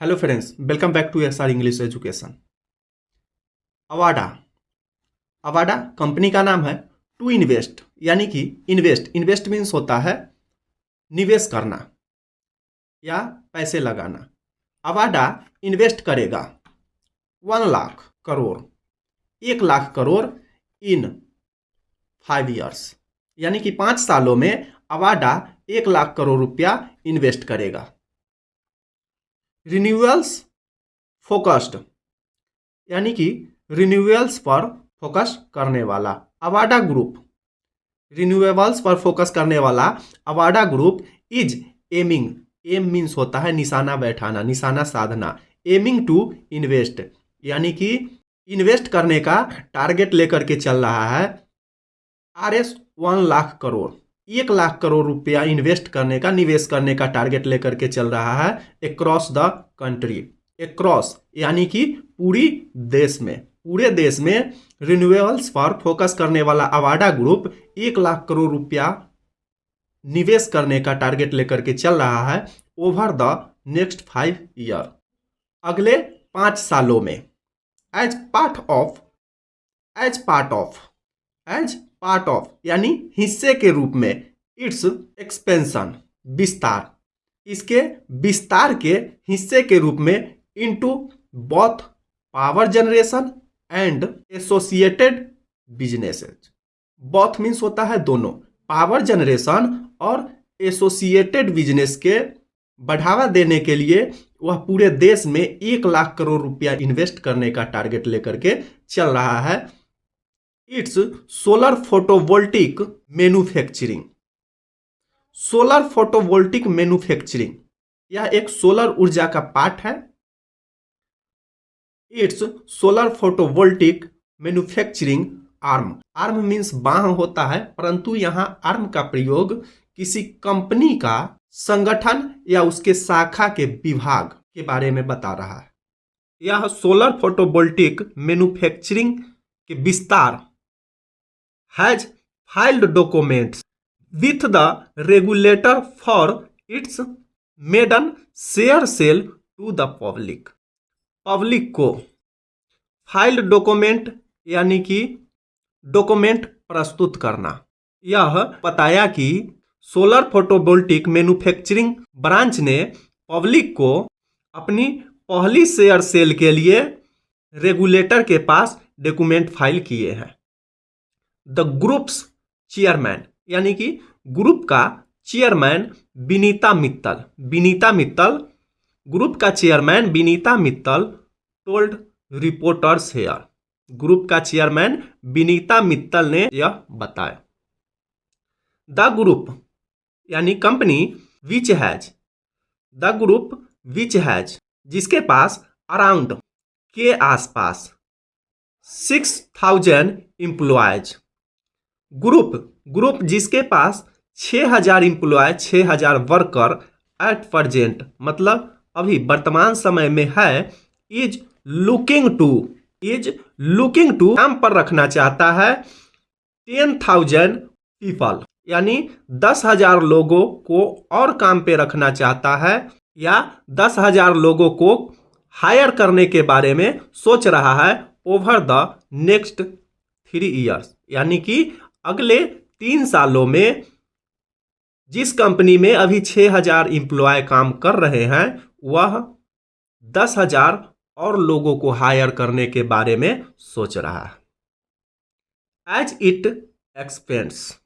Hello friends, welcome back to SR English education. Avaada Avaada company का नाम है। टू इन्वेस्ट यानी कि इन्वेस्ट मीन्स होता है निवेश करना या पैसे लगाना। अवाडा इन्वेस्ट करेगा 1 लाख करोड़ 1 लाख करोड़ इन 5 years, यानी कि 5 सालों में अवाडा 1 लाख करोड़ रुपया इन्वेस्ट करेगा। रिन्यूअल्स फोकस्ड यानी कि रिन्यूएबल्स पर फोकस करने वाला अवाडा ग्रुप। रिन्यूएबल्स पर फोकस करने वाला Avaada group is M means होता है निशाना बैठाना, निशाना साधना। एमिंग टू इन्वेस्ट यानी कि इन्वेस्ट करने का टारगेट लेकर के चल रहा है। RS 1 लाख करोड़ 1 लाख करोड़ रुपया इन्वेस्ट करने का, निवेश करने का टारगेट लेकर के चल रहा है अक्रॉस द कंट्री। अक्रॉस यानी कि पूरे देश में रिन्यूएबल्स पर फोकस करने वाला अवाडा ग्रुप 1 लाख करोड़ रुपया निवेश करने का टारगेट लेकर के चल रहा है ओवर द नेक्स्ट 5 year, अगले 5 सालों में। एज पार्ट ऑफ यानी हिस्से के रूप में। इट्स एक्सपेंशन विस्तार, इसके विस्तार के हिस्से के रूप में into both power generation and associated businesses. Both means होता है दोनों, पावर जनरेशन और एसोसिएटेड बिजनेस के बढ़ावा देने के लिए वह पूरे देश में 1 लाख करोड़ रुपया इन्वेस्ट करने का टारगेट लेकर के चल रहा है। इट्स सोलर फोटोवोल्टिक मैन्युफैक्चरिंग, यह एक सोलर ऊर्जा का पार्ट है। It's solar photovoltaic manufacturing arm means बाह होता है, परंतु यहाँ आर्म का प्रयोग किसी कंपनी का संगठन या उसके शाखा के विभाग के बारे में बता रहा है। यह सोलर फोटोवोल्टिक मैन्युफैक्चरिंग के विस्तार has filed documents with the regulator for its maiden share sale to the public को। फाइल्ड डॉक्यूमेंट यानी कि डॉक्यूमेंट प्रस्तुत करना। यह बताया कि सोलर फोटोवोल्टिक मैन्युफैक्चरिंग ब्रांच ने पब्लिक को अपनी पहली शेयर सेल के लिए रेगुलेटर के पास डॉक्यूमेंट फाइल किए हैं। द ग्रुप्स चेयरमैन यानी कि ग्रुप का चेयरमैन विनीता मित्तल, ग्रुप का chairman Vinita Mittal told reporters here. Group का चेयरमैन विनीता मित्तल ने यह बताया। द ग्रुप यानी कंपनी विच हैज जिसके पास अराउंड के आसपास 6,000 एम्प्लॉयज। ग्रुप जिसके पास 6,000 एम्प्लॉय, 6,000 वर्कर एट प्रेजेंट मतलब अभी वर्तमान समय में है। इज लुकिंग टू काम पर रखना चाहता है 10,000 पीपल, यानी 10,000 लोगों को और काम पे रखना चाहता है या 10,000 लोगों को हायर करने के बारे में सोच रहा है ओवर द नेक्स्ट 3 years, यानी कि अगले 3 सालों में। जिस कंपनी में अभी 6,000 एम्प्लॉय काम कर रहे हैं वह 10,000 और लोगों को हायर करने के बारे में सोच रहा है। एज इट एक्सपेंड्स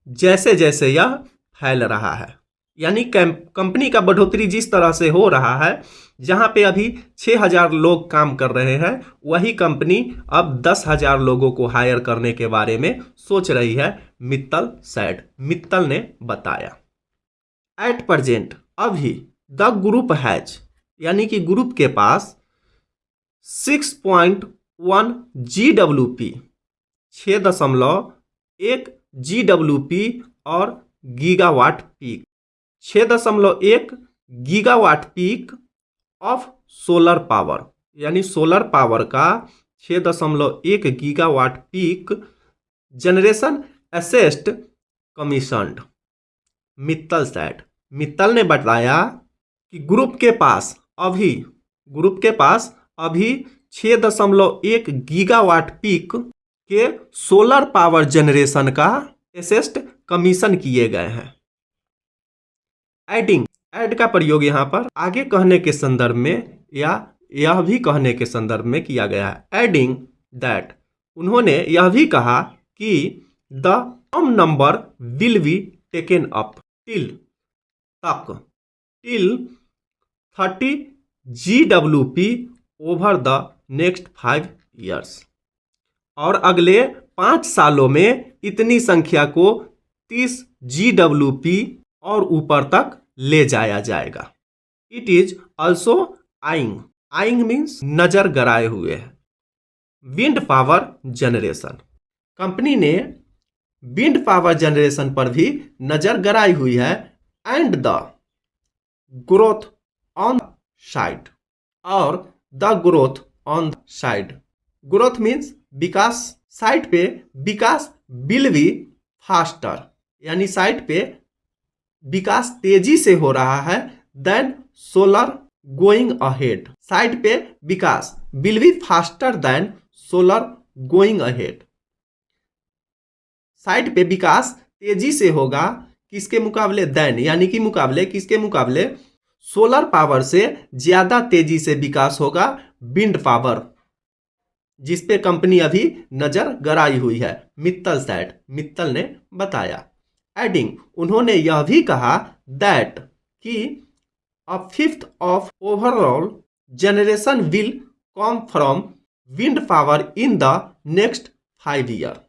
जैसे जैसे यह फैल रहा है, यानी कंपनी का बढ़ोतरी जिस तरह से हो रहा है, जहां पे अभी 6,000 लोग काम कर रहे हैं वही कंपनी अब 10,000 लोगों को हायर करने के बारे में सोच रही है। मित्तल ने बताया। एट प्रेजेंट अभी द ग्रुप हैज यानी कि ग्रुप के पास 6.1 GWP 6.1 GWP और gigawatt peak 6.1 gigawatt peak of solar power, यानी सोलर पावर का 6.1 gigawatt peak generation assessed commissioned. Mittal ने बताया कि ग्रुप के पास अभी ग्रुप के पास अभी 6.1 गीगावाट पीक के सोलर पावर जनरेशन का एसेस्ट कमीशन किए गए हैं। एडिंग, ऐड का प्रयोग यहाँ पर आगे कहने के संदर्भ में या यह भी कहने के संदर्भ में किया गया है। एडिंग दैट, उन्होंने यह भी कहा कि the same number will be taken up till 30 GWP over the next 5 years, और अगले 5 सालों में इतनी संख्या को 30 GWP और ऊपर तक ले जाया जाएगा। It is also eyeing, eyeing means नजर गड़ाए हुए है। विंड पावर जनरेशन, कंपनी ने विंड पावर जनरेशन पर भी नजर गड़ाई हुई है। And the growth on side, और the growth on side, growth means विकास, साइड पे विकास विल बी फास्टर, यानी साइड पे विकास तेजी से हो रहा है than solar going ahead, side पे विकास will be faster than solar going ahead, side पे विकास तेजी से होगा किसके मुकाबले, देन यानी कि मुकाबले, किसके मुकाबले, सोलर पावर से ज्यादा तेजी से विकास होगा विंड पावर, जिस पे कंपनी अभी नजर गड़ाई हुई है। मित्तल सेड, मित्तल ने बताया। एडिंग, उन्होंने यह भी कहा दैट कि a fifth of overall generation will come from wind power in the next 5 year,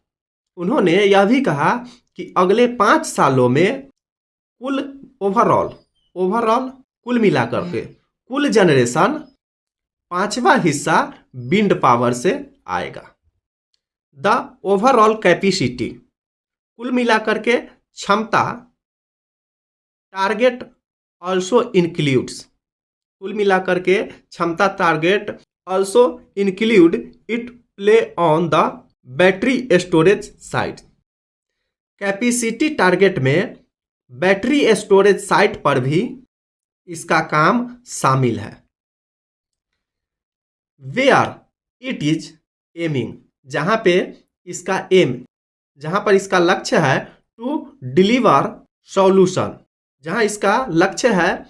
उन्होंने यह भी कहा कि अगले 5 सालों में कुल ओवरऑल, ओवरऑल कुल मिलाकर के कुल जनरेशन 5वां हिस्सा विंड पावर से आएगा। द ओवरऑल कैपेसिटी, कुल मिलाकर के क्षमता, टारगेट ऑल्सो इंक्लूड्स, कुल मिलाकर के क्षमता target also include it play on the battery storage site, capacity target में बैटरी स्टोरेज साइट पर भी इसका काम शामिल है। वेयर इट इज एमिंग, जहां पे इसका एम, जहां पर इसका लक्ष्य है टू डिलीवर सॉल्यूशन, जहां इसका लक्ष्य है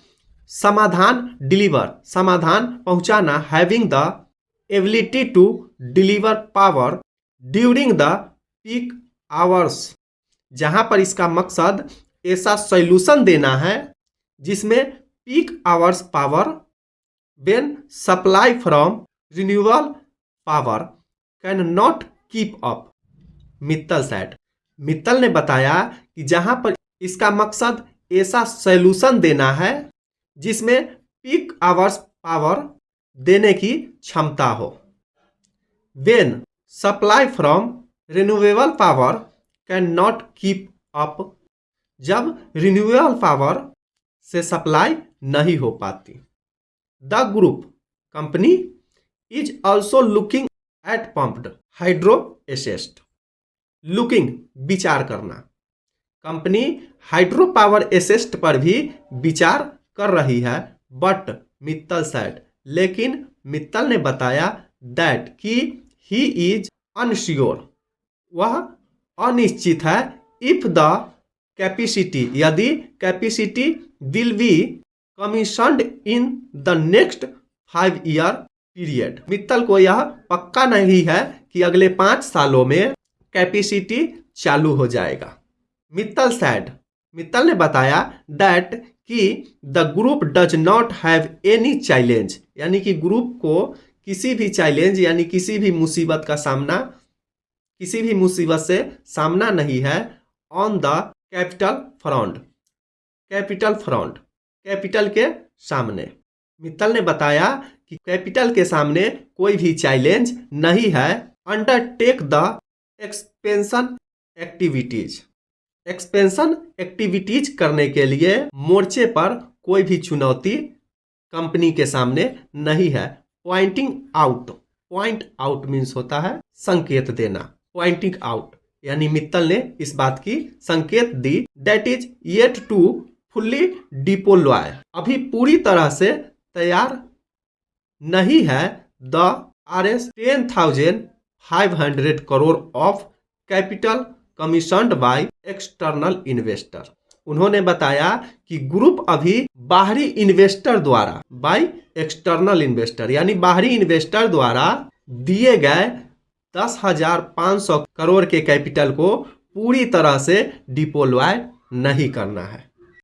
समाधान, डिलीवर समाधान पहुंचाना, having the ability to deliver power during the peak hours, जहां पर इसका मकसद ऐसा सॉल्यूशन देना है जिसमें peak hours power when supply from renewable power can not keep up. Mittal said, Mittal ने बताया कि जहां पर इसका मकसद ऐसा सॉल्यूशन देना है जिसमें पीक आवर्स पावर देने की क्षमता हो। When supply from renewable power can not keep up, जब रिन्यूएबल पावर से सप्लाई नहीं हो पाती। The group, company is also looking at pumped hydro assets, looking विचार करना, कंपनी हाइड्रो पावर एसेस्ट पर भी विचार कर रही है। बट मित्तल सेड, लेकिन मित्तल ने बताया दैट कि ही इज अनश्योर, वह अनिश्चित है, इफ द कैपेसिटी, यदि capacity will be commissioned in the next 5 year period, Mittal को यह पक्का नहीं है कि अगले 5 सालों में कैपेसिटी चालू हो जाएगा। मित्तल सेड, मित्तल ने बताया दैट कि the group does not have any challenge, यानी कि ग्रुप को किसी भी चैलेंज यानी किसी भी मुसीबत का सामना, किसी भी मुसीबत से सामना नहीं है on the capital front, capital front, capital के सामने। मित्तल ने बताया कि कैपिटल के सामने कोई भी चैलेंज नहीं है। Undertake the expansion activities, expansion activities करने के लिए मोर्चे पर कोई भी चुनौती कंपनी के सामने नहीं है। Pointing out, point out means होता है संकेत देना, पॉइंटिंग आउट यानी मित्तल ने इस बात की संकेत दी that is yet to fully deploy, अभी पूरी तरह से तैयार नहीं है the Rs 10,500 crore of capital commissioned by external investor. उन्होंने बताया कि ग्रुप अभी बाहरी इन्वेस्टर द्वारा बाय एक्सटर्नल इन्वेस्टर यानी बाहरी इन्वेस्टर द्वारा दिए गए 10,500 करोड़ के कैपिटल को पूरी तरह से डिप्लॉय नहीं करना है।